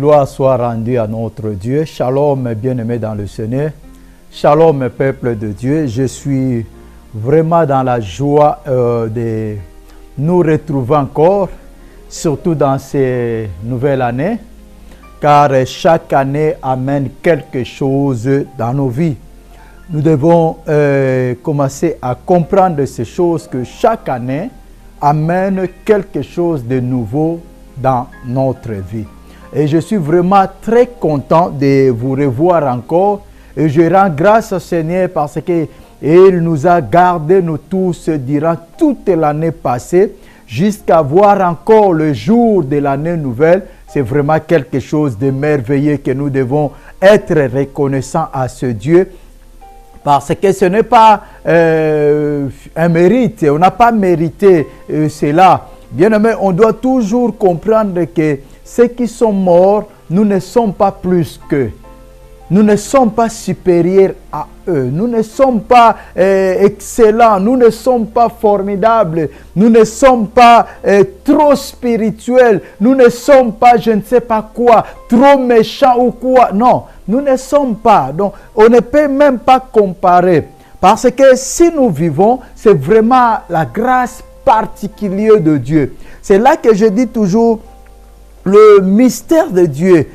Gloire soit rendue à notre Dieu. Shalom, bien-aimés dans le Seigneur. Shalom, peuple de Dieu. Je suis vraiment dans la joie de nous retrouver encore, surtout dans ces nouvelles années, car chaque année amène quelque chose dans nos vies. Nous devons commencer à comprendre ces choses, que chaque année amène quelque chose de nouveau dans notre vie. Et je suis vraiment très content de vous revoir encore. Et je rends grâce au Seigneur parce qu'il nous a gardés, nous tous, durant toute l'année passée, jusqu'à voir encore le jour de l'année nouvelle. C'est vraiment quelque chose de merveilleux que nous devons être reconnaissants à ce Dieu. Parce que ce n'est pas un mérite, on n'a pas mérité cela. Bien aimé, on doit toujours comprendre que ceux qui sont morts, nous ne sommes pas plus qu'eux. Nous ne sommes pas supérieurs à eux. Nous ne sommes pas excellents. Nous ne sommes pas formidables. Nous ne sommes pas trop spirituels. Nous ne sommes pas je ne sais pas quoi, trop méchants ou quoi. Non, nous ne sommes pas. Donc, on ne peut même pas comparer. Parce que si nous vivons, c'est vraiment la grâce particulière de Dieu. C'est là que je dis toujours, le mystère de Dieu.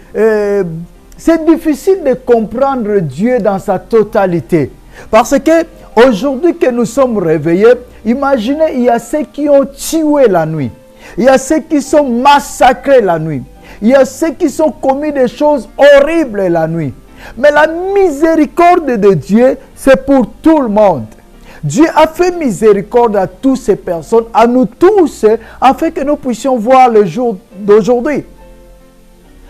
C'est difficile de comprendre Dieu dans sa totalité. Parce que aujourd'hui que nous sommes réveillés, imaginez, il y a ceux qui ont tué la nuit. Il y a ceux qui sont massacrés la nuit. Il y a ceux qui sont commis des choses horribles la nuit. Mais la miséricorde de Dieu, c'est pour tout le monde. Dieu a fait miséricorde à toutes ces personnes, à nous tous, afin que nous puissions voir le jour d'aujourd'hui.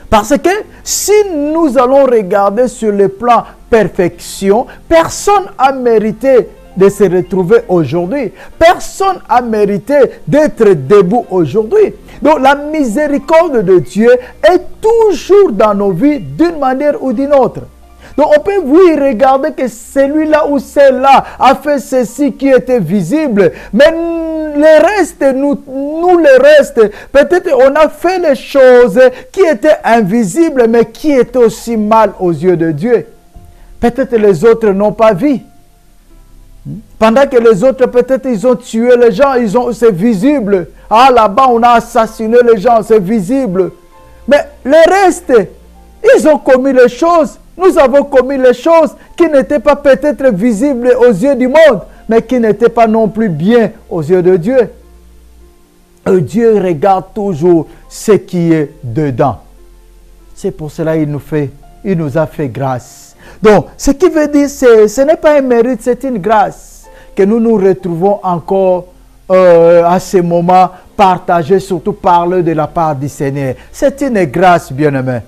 Parce que si nous allons regarder sur le plan perfection, personne n'a mérité de se retrouver aujourd'hui. Personne n'a mérité d'être debout aujourd'hui. Donc la miséricorde de Dieu est toujours dans nos vies d'une manière ou d'une autre. Donc on peut regarder que celui-là ou celle-là a fait ceci qui était visible. Mais le reste, nous le reste, peut-être on a fait les choses qui étaient invisibles mais qui étaient aussi mal aux yeux de Dieu. Peut-être les autres n'ont pas vu. Pendant que les autres, peut-être ils ont tué les gens, c'est visible. Ah là-bas on a assassiné les gens, c'est visible. Mais le reste, ils ont commis les choses. Nous avons commis les choses qui n'étaient pas peut-être visibles aux yeux du monde, mais qui n'étaient pas non plus bien aux yeux de Dieu. Et Dieu regarde toujours ce qui est dedans. C'est pour cela qu'il nous a fait grâce. Donc, ce qui veut dire, ce n'est pas un mérite, c'est une grâce que nous nous retrouvons encore à ce moment partagé, surtout parler de la part du Seigneur. C'est une grâce, bien-aimé.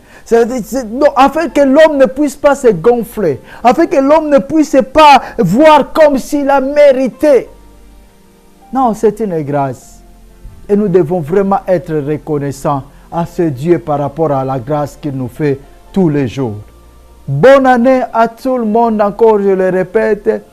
Afin que l'homme ne puisse pas se gonfler, afin que l'homme ne puisse pas voir comme s'il a mérité. Non, c'est une grâce. Et nous devons vraiment être reconnaissants à ce Dieu par rapport à la grâce qu'il nous fait tous les jours. Bonne année à tout le monde, encore je le répète.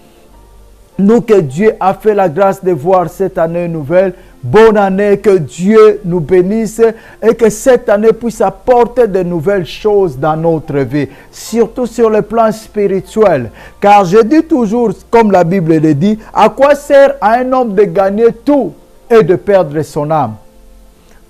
Nous que Dieu a fait la grâce de voir cette année nouvelle. Bonne année, que Dieu nous bénisse et que cette année puisse apporter de nouvelles choses dans notre vie, surtout sur le plan spirituel. Car je dis toujours, comme la Bible le dit, à quoi sert à un homme de gagner tout et de perdre son âme?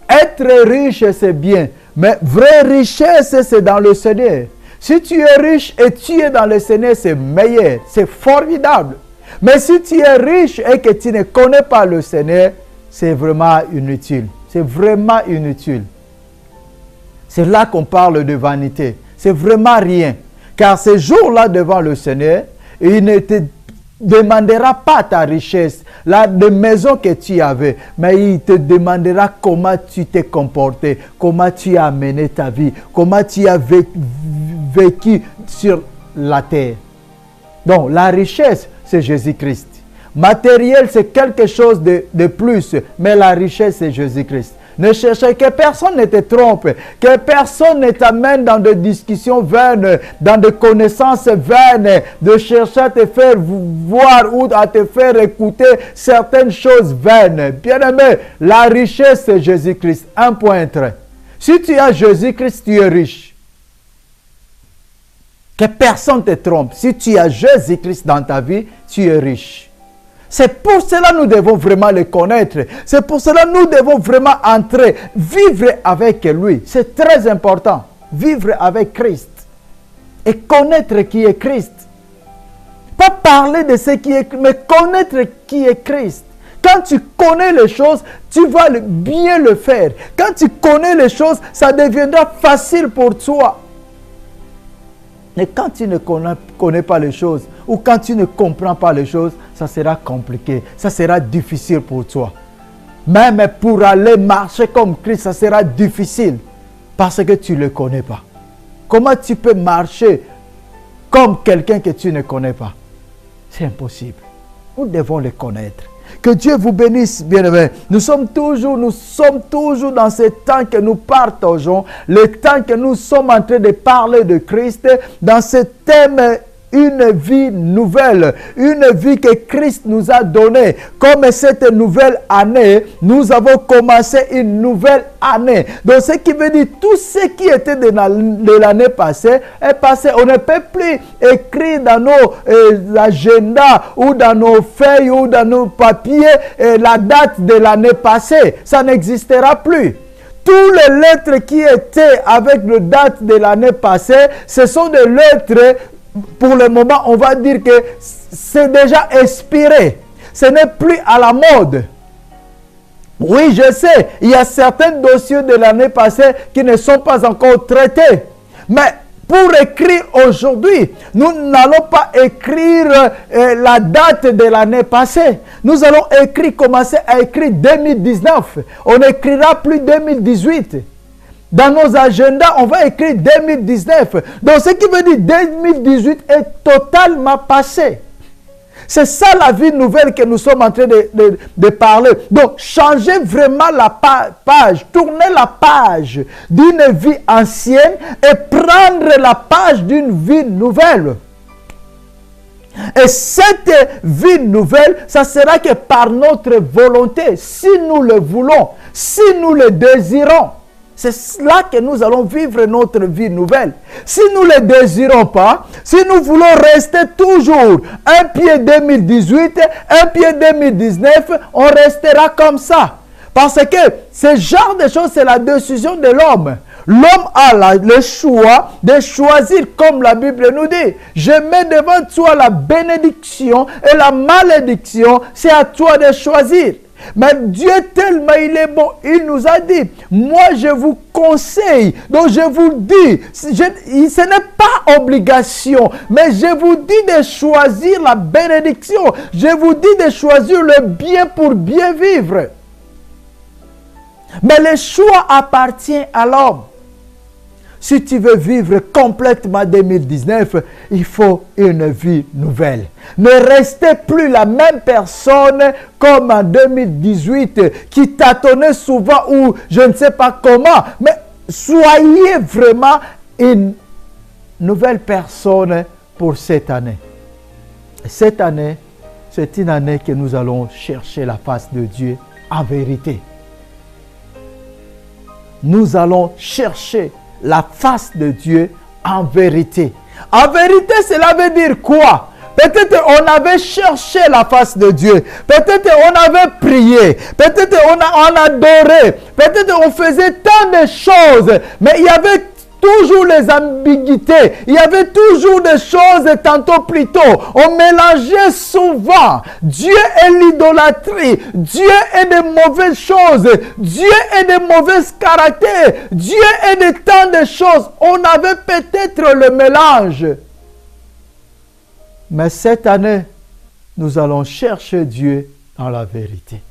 Être riche, c'est bien, mais vraie richesse, c'est dans le Seigneur. Si tu es riche et tu es dans le Seigneur, c'est meilleur, c'est formidable. Mais si tu es riche et que tu ne connais pas le Seigneur, c'est vraiment inutile. C'est vraiment inutile. C'est là qu'on parle de vanité. C'est vraiment rien. Car ce jour-là devant le Seigneur, il ne te demandera pas ta richesse, la maison que tu avais, mais il te demandera comment tu t'es comporté, comment tu as mené ta vie, comment tu as vécu sur la terre. Donc la richesse, c'est Jésus-Christ. Matériel, c'est quelque chose de plus, mais la richesse, c'est Jésus-Christ. Ne cherchez que personne ne te trompe, que personne ne t'amène dans des discussions vaines, dans des connaissances vaines, de chercher à te faire voir ou à te faire écouter certaines choses vaines. Bien-aimé, la richesse, c'est Jésus-Christ. Un point très. Si tu as Jésus-Christ, tu es riche. Que personne ne te trompe. Si tu as Jésus-Christ dans ta vie, tu es riche. C'est pour cela que nous devons vraiment le connaître. C'est pour cela que nous devons vraiment entrer, vivre avec lui. C'est très important. Vivre avec Christ. Et connaître qui est Christ. Pas parler de ce qui est, mais connaître qui est Christ. Quand tu connais les choses, tu vas bien le faire. Quand tu connais les choses, ça deviendra facile pour toi. Mais quand tu ne connais pas les choses, ou quand tu ne comprends pas les choses, ça sera compliqué, ça sera difficile pour toi. Même pour aller marcher comme Christ, ça sera difficile, parce que tu ne le connais pas. Comment tu peux marcher comme quelqu'un que tu ne connais pas? C'est impossible. Nous devons le connaître. Que Dieu vous bénisse, bien-aimés. Nous sommes toujours dans ce temps que nous partageons, le temps que nous sommes en train de parler de Christ, dans ce thème, une vie nouvelle, une vie que Christ nous a donnée. Comme cette nouvelle année, nous avons commencé une nouvelle année. Donc ce qui veut dire, tout ce qui était de l'année passée est passé. On ne peut plus écrire dans nos agendas ou dans nos feuilles ou dans nos papiers la date de l'année passée. Ça n'existera plus. Toutes les lettres qui étaient avec la date de l'année passée, ce sont des lettres. Pour le moment, on va dire que c'est déjà expiré. Ce n'est plus à la mode. Oui, je sais, il y a certains dossiers de l'année passée qui ne sont pas encore traités. Mais pour écrire aujourd'hui, nous n'allons pas écrire la date de l'année passée. Nous allons commencer à écrire 2019. On n'écrira plus 2018. Dans nos agendas, on va écrire 2019. Donc, ce qui veut dire 2018 est totalement passé. C'est ça la vie nouvelle que nous sommes en train de parler. Donc, changez vraiment la page, tournez la page d'une vie ancienne et prendre la page d'une vie nouvelle. Et cette vie nouvelle, ça sera que par notre volonté, si nous le voulons, si nous le désirons. C'est là que nous allons vivre notre vie nouvelle. Si nous ne le désirons pas, si nous voulons rester toujours un pied 2018, un pied 2019, on restera comme ça. Parce que ce genre de choses, c'est la décision de l'homme. L'homme a le choix de choisir comme la Bible nous dit. Je mets devant toi la bénédiction et la malédiction. C'est à toi de choisir. Mais Dieu tellement il est bon, il nous a dit, moi je vous conseille, donc je vous dis, ce n'est pas obligation, mais je vous dis de choisir la bénédiction, je vous dis de choisir le bien pour bien vivre. Mais le choix appartient à l'homme. Si tu veux vivre complètement 2019, il faut une vie nouvelle. Ne restez plus la même personne comme en 2018 qui tâtonnait souvent ou je ne sais pas comment. Mais soyez vraiment une nouvelle personne pour cette année. Cette année, c'est une année que nous allons chercher la face de Dieu en vérité. Nous allons chercher la face de Dieu en vérité. En vérité, cela veut dire quoi? Peut-être on avait cherché la face de Dieu. Peut-être on avait prié. Peut-être on adorait. Peut-être on faisait tant de choses. Mais il y avait toujours les ambiguïtés. Il y avait toujours des choses tantôt plus tôt. On mélangeait souvent. Dieu est l'idolâtrie. Dieu est de mauvaises choses. Dieu est de mauvais caractères. Dieu est de tant de choses. On avait peut-être le mélange. Mais cette année, nous allons chercher Dieu dans la vérité.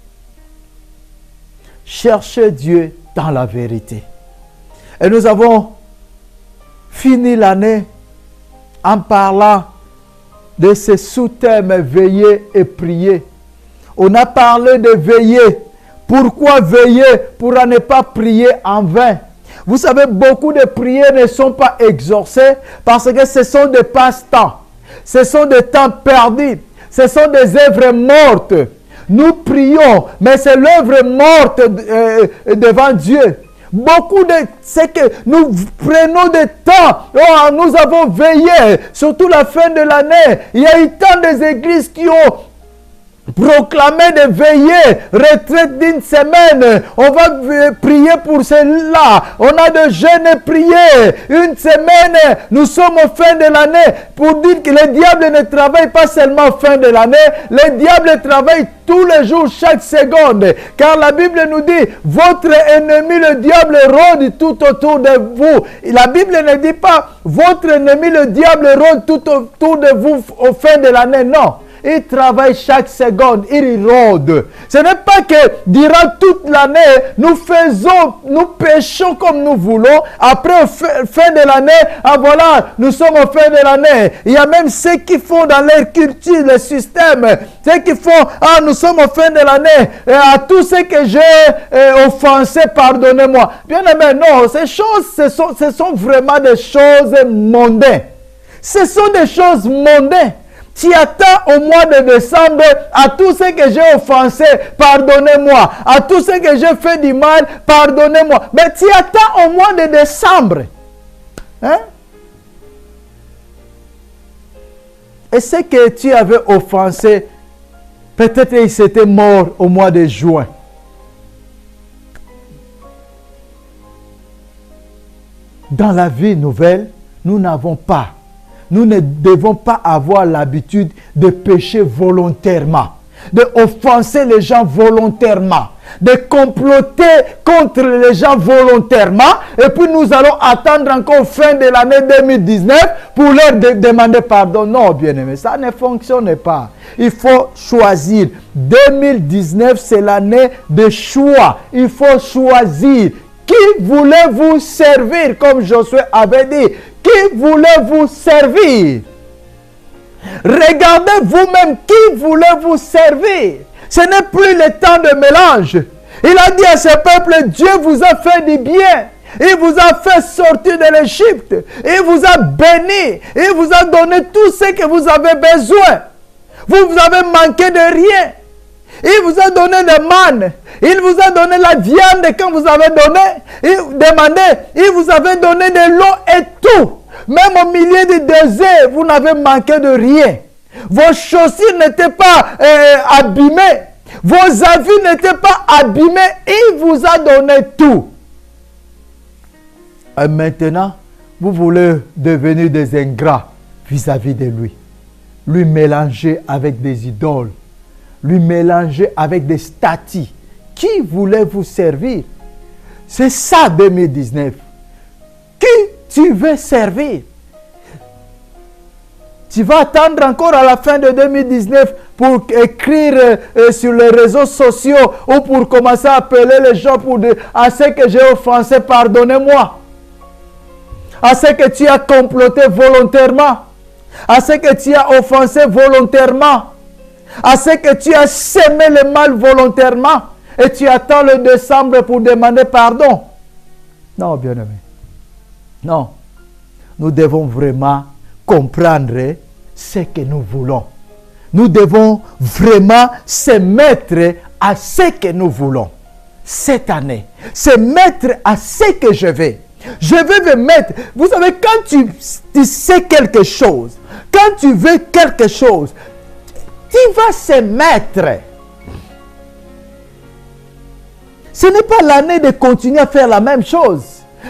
Chercher Dieu dans la vérité. Et nous avons fini l'année en parlant de ce sous-thème veiller et prier. On a parlé de veiller. Pourquoi veiller? Pour ne pas prier en vain. Vous savez, beaucoup de prières ne sont pas exaucées parce que ce sont des passe-temps. Ce sont des temps perdus. Ce sont des œuvres mortes. Nous prions, mais c'est l'œuvre morte devant Dieu. beaucoup de... C'est que nous prenons du temps. Oh, nous avons veillé, surtout la fin de l'année. Il y a eu tant des églises qui ont proclamer de veiller, retraite d'une semaine. On va prier pour cela. On a de jeûnes et prier. Une semaine, nous sommes au fin de l'année. Pour dire que le diable ne travaille pas seulement fin de l'année. Le diable travaille tous les jours, chaque seconde. Car la Bible nous dit, votre ennemi, le diable, rôde tout autour de vous. La Bible ne dit pas, votre ennemi, le diable, rôde tout autour de vous au fin de l'année. Non. Il travaille chaque seconde, il rôde. Ce n'est pas que durant toute l'année, nous péchons comme nous voulons. Après, fin de l'année, ah voilà, nous sommes au fin de l'année. Il y a même ceux qui font dans leur culture, le système, ceux qui font, ah, nous sommes au fin de l'année. À tous ceux que j'ai offensés, pardonnez-moi. Bien aimé, non, ces choses, ce sont vraiment des choses mondaines. Ce sont des choses mondaines. Tu attends au mois de décembre, à tous ceux que j'ai offensés, pardonnez-moi. À tous ceux que j'ai fait du mal, pardonnez-moi. Mais tu attends au mois de décembre. Hein? Et ceux que tu avais offensés, peut-être ils s'étaient morts au mois de juin. Dans la vie nouvelle, nous n'avons pas. Nous ne devons pas avoir l'habitude de pécher volontairement, de offenser les gens volontairement, de comploter contre les gens volontairement, et puis nous allons attendre encore fin de l'année 2019 pour leur demander pardon. Non, bien-aimé, ça ne fonctionne pas. Il faut choisir. 2019, c'est l'année de choix. Il faut choisir. Qui voulez-vous servir, comme Josué avait dit? Qui voulez-vous servir? Regardez vous-même qui voulez-vous servir. Ce n'est plus le temps de mélange. Il a dit à ce peuple, Dieu vous a fait du bien. Il vous a fait sortir de l'Égypte. Il vous a béni. Il vous a donné tout ce que vous avez besoin. Vous avez manqué de rien. Il vous a donné des mannes. Il vous a donné la viande quand vous avez demandé. Il vous avait donné de l'eau et tout. Même au milieu du désert, vous n'avez manqué de rien. Vos chaussures n'étaient pas abîmées. Vos habits n'étaient pas abîmés. Il vous a donné tout. Et maintenant, vous voulez devenir des ingrats vis-à-vis de lui. Lui mélanger avec des idoles. Lui mélanger avec des statues. Qui voulez-vous servir? C'est ça 2019. Qui tu veux servir? Tu vas attendre encore à la fin de 2019 pour écrire sur les réseaux sociaux ou pour commencer à appeler les gens pour dire à ceux que j'ai offensés, pardonnez-moi. À ceux que tu as comploté volontairement. À ceux que tu as offensé volontairement. À ceux que tu as sémé le mal volontairement. Et tu attends le décembre pour demander pardon. Non, bien-aimé. Non. Nous devons vraiment comprendre ce que nous voulons. Nous devons vraiment se mettre à ce que nous voulons. Cette année. Se mettre à ce que je veux. Je vais me mettre. Vous savez, quand tu sais quelque chose, quand tu veux quelque chose, tu vas se mettre. Ce n'est pas l'année de continuer à faire la même chose.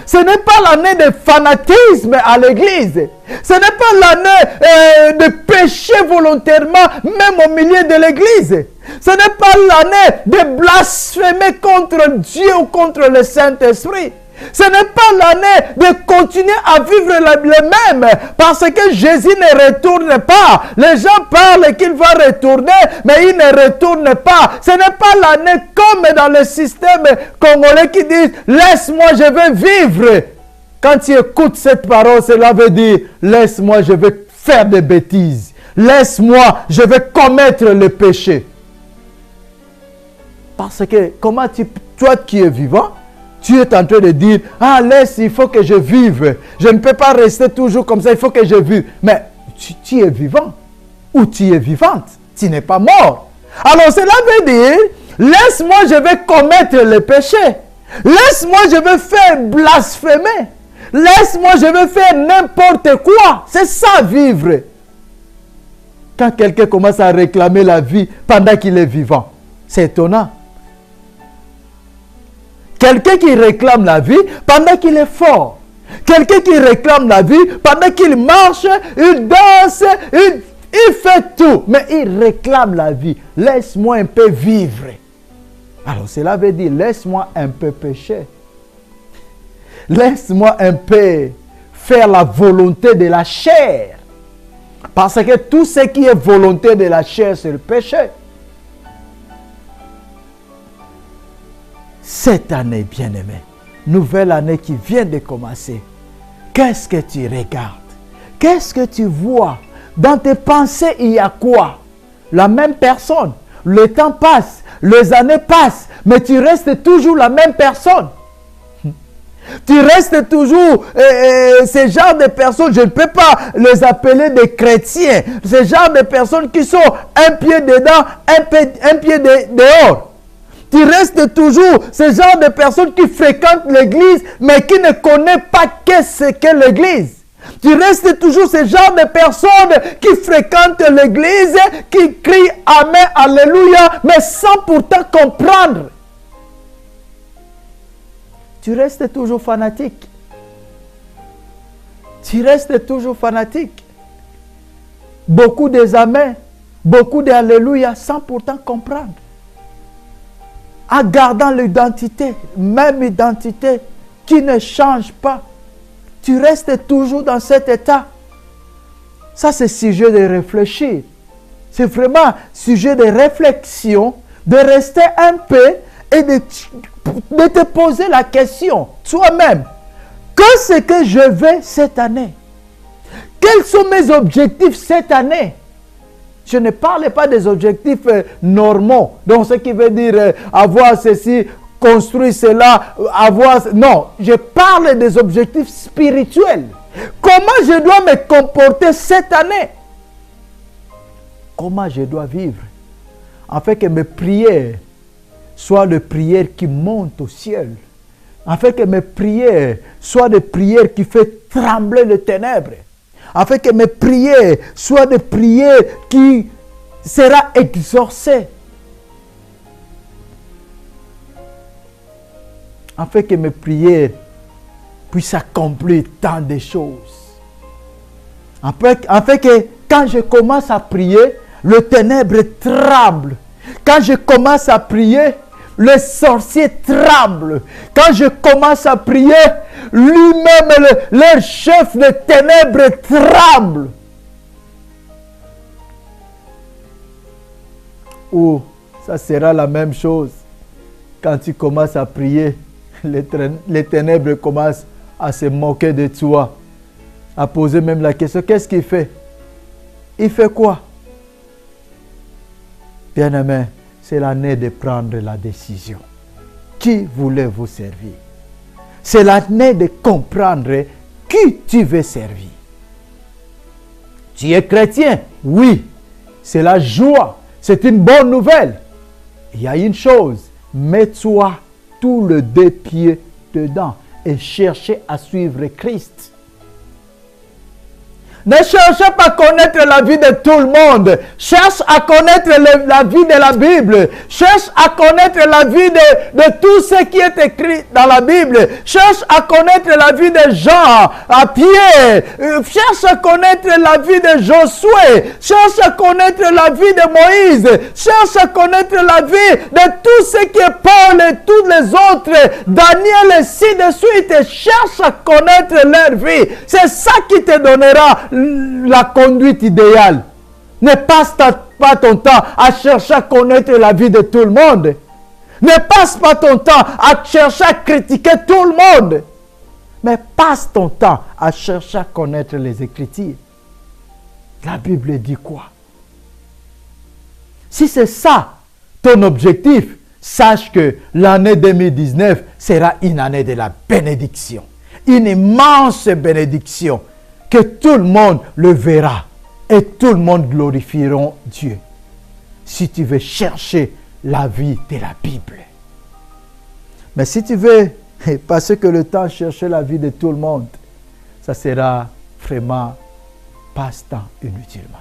Ce n'est pas l'année de fanatisme à l'église. Ce n'est pas l'année de pécher volontairement, même au milieu de l'église. Ce n'est pas l'année de blasphémer contre Dieu ou contre le Saint-Esprit. Ce n'est pas l'année de continuer à vivre le même, parce que Jésus ne retourne pas. Les gens parlent qu'il va retourner, mais il ne retourne pas. Ce n'est pas l'année comme dans le système congolais qui dit « Laisse-moi, je vais vivre ». Quand tu écoutes cette parole, cela veut dire « Laisse-moi, je vais faire des bêtises. Laisse-moi, je vais commettre le péché ». Parce que comment toi qui es vivant, tu es en train de dire, ah laisse, il faut que je vive. Je ne peux pas rester toujours comme ça, il faut que je vive. Mais tu es vivant ou tu es vivante. Tu n'es pas mort. Alors cela veut dire, laisse-moi, je vais commettre le péché. Laisse-moi, je veux faire blasphémer. Laisse-moi, je veux faire n'importe quoi. C'est ça, vivre. Quand quelqu'un commence à réclamer la vie pendant qu'il est vivant, c'est étonnant. Quelqu'un qui réclame la vie pendant qu'il est fort. Quelqu'un qui réclame la vie pendant qu'il marche, il danse, il fait tout. Mais il réclame la vie. Laisse-moi un peu vivre. Alors cela veut dire, laisse-moi un peu pécher. Laisse-moi un peu faire la volonté de la chair. Parce que tout ce qui est volonté de la chair, c'est le péché. Cette année, bien-aimé, nouvelle année qui vient de commencer, qu'est-ce que tu regardes? Qu'est-ce que tu vois? Dans tes pensées, il y a quoi? La même personne. Le temps passe, les années passent, mais tu restes toujours la même personne. Tu restes toujours ce genre de personnes, je ne peux pas les appeler des chrétiens, ce genre de personnes qui sont un pied dedans, un pied dehors. Tu restes toujours ce genre de personnes qui fréquentent l'église, mais qui ne connaissent pas qu'est-ce qu'est l'église. Tu restes toujours ce genre de personnes qui fréquentent l'église, qui crient Amen, Alléluia, mais sans pourtant comprendre. Tu restes toujours fanatique. Tu restes toujours fanatique. Beaucoup des Amen, beaucoup d'Alléluia, sans pourtant comprendre. En gardant l'identité, même identité, qui ne change pas. Tu restes toujours dans cet état. Ça, c'est sujet de réfléchir. C'est vraiment sujet de réflexion, de rester un peu et de te poser la question, toi-même. Qu'est-ce que je veux cette année? Quels sont mes objectifs cette année? Je ne parle pas des objectifs normaux. Donc, ce qui veut dire avoir ceci, construire cela, avoir... Non, je parle des objectifs spirituels. Comment je dois me comporter cette année? Comment je dois vivre? Afin que mes prières soient des prières qui montent au ciel. Afin que mes prières soient des prières qui font trembler les ténèbres. Afin que mes prières soient des prières qui seront exaucées. Afin que mes prières puissent accomplir tant de choses. Afin que quand je commence à prier, le ténèbre tremble. Quand je commence à prier, les sorciers tremblent. Quand je commence à prier, lui-même, leur chef de ténèbres tremble. Ou ça sera la même chose. Quand tu commences à prier, les ténèbres commencent à se moquer de toi. À poser même la question, qu'est-ce qu'il fait? Il fait quoi? Bien-aimé, c'est l'année de prendre la décision. Qui voulez-vous servir? C'est l'année de comprendre qui tu veux servir. Tu es chrétien? Oui. C'est la joie. C'est une bonne nouvelle. Il y a une chose. Mets-toi tous les deux pieds dedans et cherchez à suivre Christ. Ne cherchez pas à connaître la vie de tout le monde. Cherche à connaître la vie de la Bible. Cherche à connaître la vie de tout ce qui est écrit dans la Bible. Cherche à connaître la vie de Jean, à Pierre. Cherche à connaître la vie de Josué. Cherche à connaître la vie de Moïse. Cherche à connaître la vie de tout ce qui est Paul et tous les autres. Daniel et ainsi de suite. Cherche à connaître leur vie. C'est ça qui te donnera la conduite idéale. Ne passe pas ton temps à chercher à connaître la vie de tout le monde. Ne passe pas ton temps à chercher à critiquer tout le monde. Mais passe ton temps à chercher à connaître les Écritures. La Bible dit quoi? Si c'est ça ton objectif, sache que l'année 2019 sera une année de la bénédiction. Une immense bénédiction. Que tout le monde le verra et tout le monde glorifiera Dieu. Si tu veux chercher la vie de la Bible. Mais si tu veux, parce que le temps chercher la vie de tout le monde, ça sera vraiment passe-temps inutilement.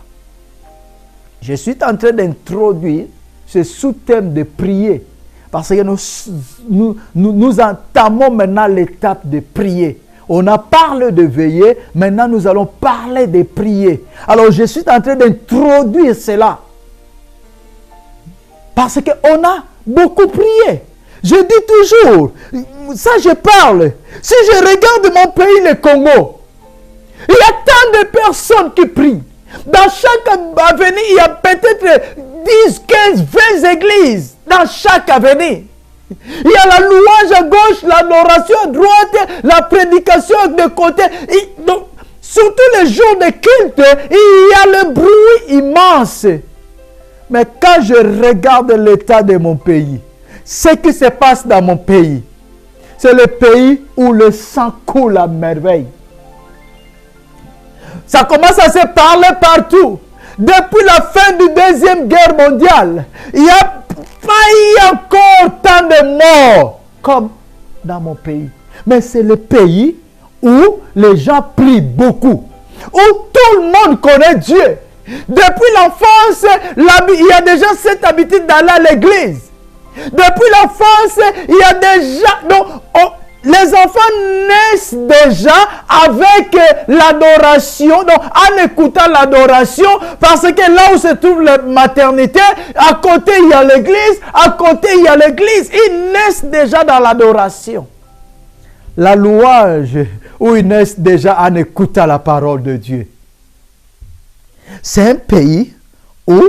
Je suis en train d'introduire ce sous-thème de prier. Parce que nous entamons maintenant l'étape de prier. On a parlé de veiller, maintenant nous allons parler de prier. Alors je suis en train d'introduire cela. Parce qu'on a beaucoup prié. Je dis toujours, ça je parle. Si je regarde mon pays, le Congo, il y a tant de personnes qui prient. Dans chaque avenue, il y a peut-être 10, 15, 20 églises. Dans chaque avenue. Il y a la louange à gauche, l'adoration à droite, la prédication de côté. Donc, surtout les jours de culte, il y a le bruit immense. Mais quand je regarde l'état de mon pays, ce qui se passe dans mon pays, c'est le pays où le sang coule à merveille. Ça commence à se parler partout. Depuis la fin du Deuxième Guerre mondiale, il n'y a pas eu encore tant de morts comme dans mon pays. Mais c'est le pays où les gens prient beaucoup, où tout le monde connaît Dieu. Depuis l'enfance, il y a déjà cette habitude d'aller à l'église. Depuis l'enfance, il y a déjà... les enfants naissent déjà avec l'adoration, donc en écoutant l'adoration, parce que là où se trouve la maternité, à côté il y a l'église, à côté il y a l'église, ils naissent déjà dans l'adoration. La louange, où ils naissent déjà en écoutant la parole de Dieu. C'est un pays où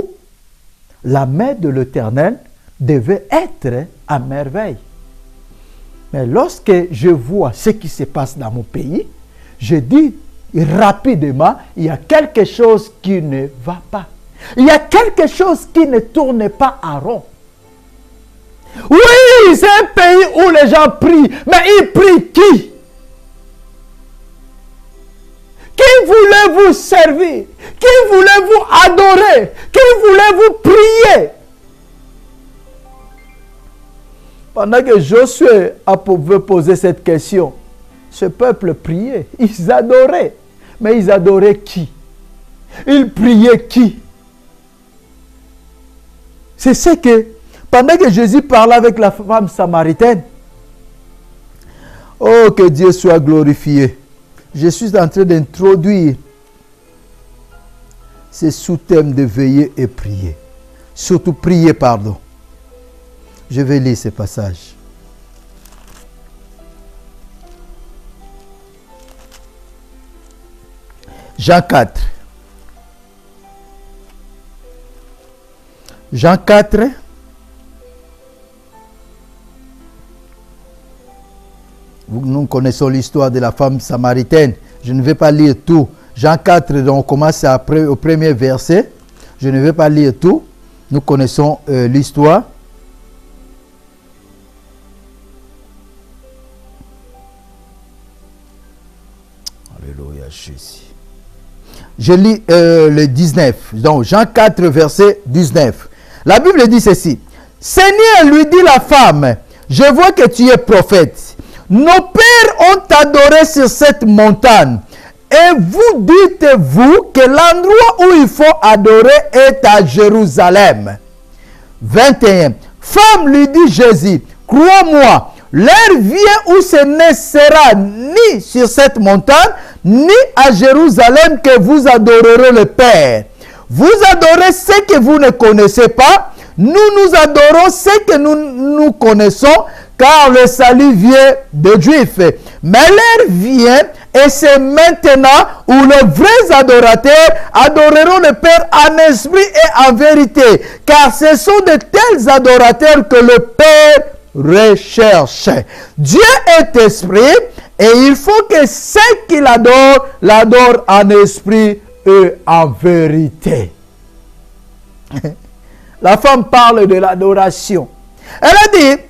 la main de l'Éternel devait être à merveille. Mais lorsque je vois ce qui se passe dans mon pays, je dis rapidement, il y a quelque chose qui ne va pas. Il y a quelque chose qui ne tourne pas à rond. Oui, c'est un pays où les gens prient, mais ils prient qui? Qui voulez-vous servir? Qui voulez-vous adorer? Qui voulez-vous prier? Pendant que Josué pouvait poser cette question, ce peuple priait, ils adoraient. Mais ils adoraient qui? Ils priaient qui? C'est ce que, pendant que Jésus parlait avec la femme samaritaine, oh que Dieu soit glorifié. Je suis en train d'introduire ce sous-thème de veiller et prier. Surtout prier, pardon. Je vais lire ce passage. Jean 4. Jean 4. Nous connaissons l'histoire de la femme samaritaine. Je ne vais pas lire tout. Jean 4, donc on commence après, au premier verset. Je ne vais pas lire tout. Nous connaissons l'histoire. Alléluia, Jésus. Je lis le 19. Donc, Jean 4, verset 19. La Bible dit ceci. Seigneur, lui dit la femme, je vois que tu es prophète. Nos pères ont adoré sur cette montagne. Et vous dites-vous que l'endroit où il faut adorer est à Jérusalem. 21. Femme, lui dit Jésus, crois-moi, l'heure vient où ce ne sera ni sur cette montagne, ni à Jérusalem que vous adorerez le Père. Vous adorez ce que vous ne connaissez pas. Nous adorons ce que nous connaissons, car le salut vient des Juifs. Mais l'heure vient, et c'est maintenant où les vrais adorateurs adoreront le Père en esprit et en vérité. Car ce sont de tels adorateurs que le Père recherche. Dieu est esprit et il faut que ceux qui l'adorent en esprit et en vérité. La femme parle de l'adoration. Elle a dit,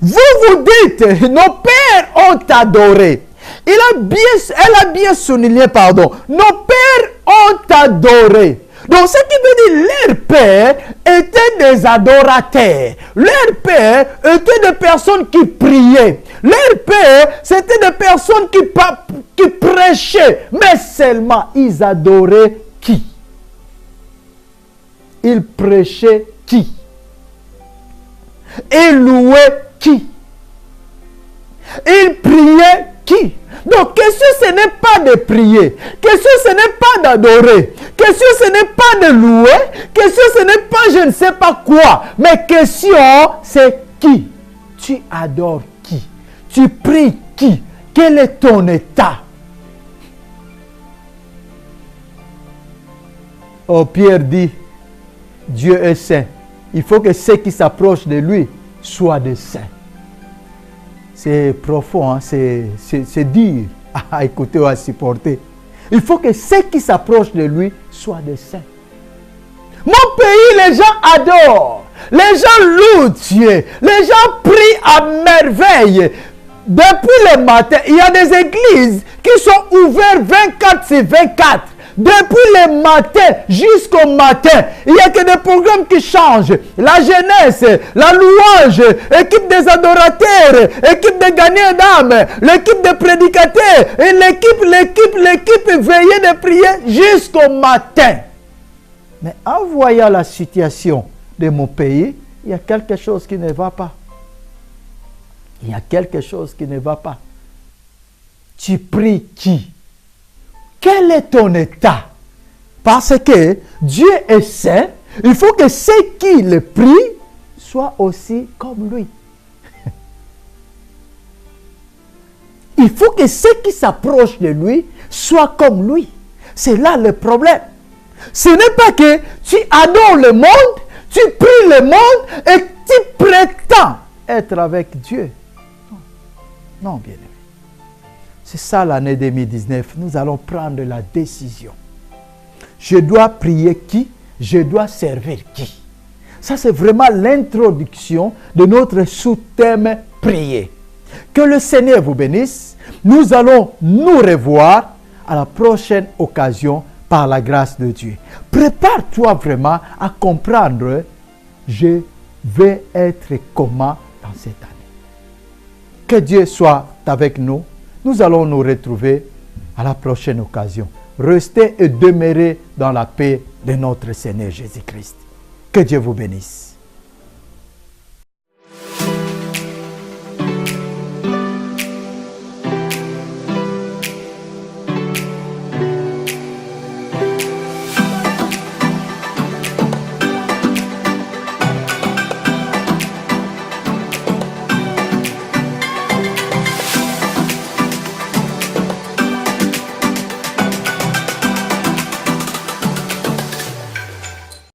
vous dites, nos pères ont adoré. Elle a bien souligné, nos pères ont adoré. Donc, ce qui veut dire, leur père étaient des adorateurs. Leur père étaient des personnes qui priaient. Leur père, c'était des personnes qui prêchaient. Mais seulement, ils adoraient qui? Ils prêchaient qui? Ils louaient qui? Ils priaient qui? Donc, question, ce n'est pas de prier. Question, ce n'est pas d'adorer. Question, ce n'est pas de louer. Question, ce n'est pas je ne sais pas quoi. Mais question, c'est qui? Tu adores qui? Tu pries qui? Quel est ton état? Oh, Pierre dit, Dieu est saint. Il faut que ceux qui s'approchent de lui soient des saints. C'est profond, hein? C'est dur à écouter ou à supporter. Il faut que ceux qui s'approchent de lui soient des saints. Mon pays, les gens adorent. Les gens louent Dieu. Les gens prient à merveille. Depuis le matin, il y a des églises qui sont ouvertes 24/24. Depuis le matin jusqu'au matin, il n'y a que des programmes qui changent. La jeunesse, la louange, l'équipe des adorateurs, l'équipe des gagnants d'âme, l'équipe des prédicateurs, et l'équipe veillée de prier jusqu'au matin. Mais en voyant la situation de mon pays, il y a quelque chose qui ne va pas. Il y a quelque chose qui ne va pas. Tu pries qui? Quel est ton état? Parce que Dieu est saint, il faut que ceux qui le prient soient aussi comme lui. Il faut que ceux qui s'approchent de lui soient comme lui. C'est là le problème. Ce n'est pas que tu adores le monde, tu pries le monde et tu prétends être avec Dieu. Non, non, bien aimé. C'est ça l'année 2019. Nous allons prendre la décision. Je dois prier qui? Je dois servir qui? Ça, c'est vraiment l'introduction de notre sous-thème prier. Que le Seigneur vous bénisse. Nous allons nous revoir à la prochaine occasion par la grâce de Dieu. Prépare-toi vraiment à comprendre je vais être comment dans cette année. Que Dieu soit avec nous. Nous allons nous retrouver à la prochaine occasion. Restez et demeurez dans la paix de notre Seigneur Jésus-Christ. Que Dieu vous bénisse.